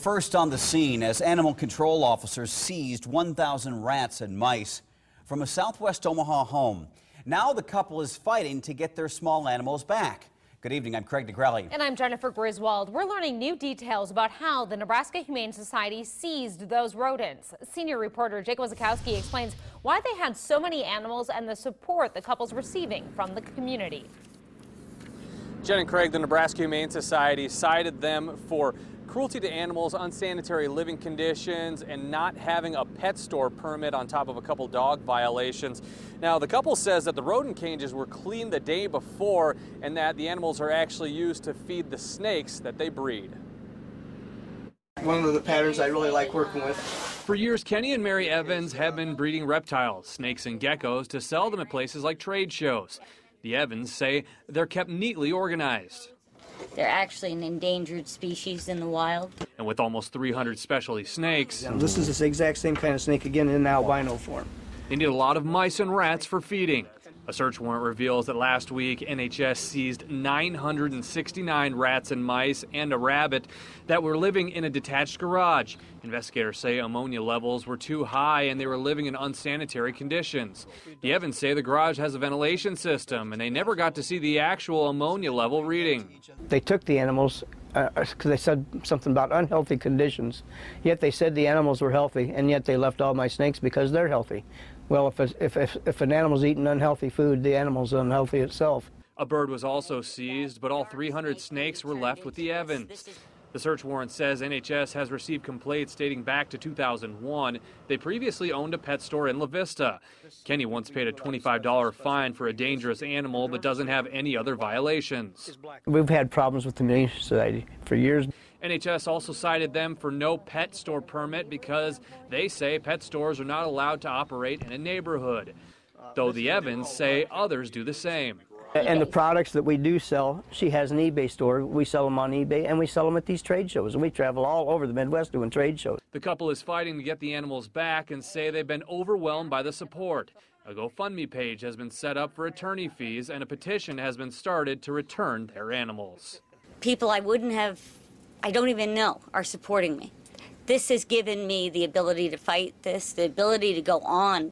first on the scene as animal control officers seized 1,000 rats and mice from a southwest Omaha home. Now the couple is fighting to get their small animals back. Good evening, I'm Craig DeGrelli. And I'm Jennifer Griswold. We're learning new details about how the Nebraska Humane Society seized those rodents. Senior reporter Jake Wazakowski explains why they had so many animals and the support the couple's receiving from the community. Jen and Craig, the Nebraska Humane Society cited them for cruelty to animals, unsanitary living conditions, and not having a pet store permit on top of a couple dog violations. Now, the couple says that the rodent cages were cleaned the day before and that the animals are actually used to feed the snakes that they breed. One of the patterns I really like working with. For years, Kenny and Mary Evans have been breeding reptiles, snakes and geckos, to sell them at places like trade shows. The Evans say they're kept neatly organized. They're actually an endangered species in the wild. And with almost 300 specialty snakes, This is the exact same kind of snake again in albino form. they need a lot of mice and rats for feeding. A search warrant reveals that last week NHS seized 969 rats and mice and a rabbit that were living in a detached garage. Investigators say ammonia levels were too high and they were living in unsanitary conditions. The Evans say the garage has a ventilation system and they never got to see the actual ammonia level reading. They took the animals because they said something about unhealthy conditions, yet they said the animals were healthy, and yet they left all my snakes because they're healthy. Well, if an animal's eating unhealthy food, the animal's unhealthy itself. A bird was also seized, but all 300 snakes were left with the Evans. The search warrant says NHS has received complaints dating back to 2001. They previously owned a pet store in La Vista. Kenny once paid a $25 fine for a dangerous animal, but doesn't have any other violations. We've had problems with the Humane Society for years. NHS also cited them for no pet store permit because they say pet stores are not allowed to operate in a neighborhood, though the Evans say others do the same. And the products that we do sell, she has an eBay store. We sell them on eBay, and we sell them at these trade shows. And we travel all over the Midwest doing trade shows. The couple is fighting to get the animals back and say they've been overwhelmed by the support. A GoFundMe page has been set up for attorney fees, and a petition has been started to return their animals. People I don't even know, are supporting me. This has given me the ability to fight this, the ability to go on.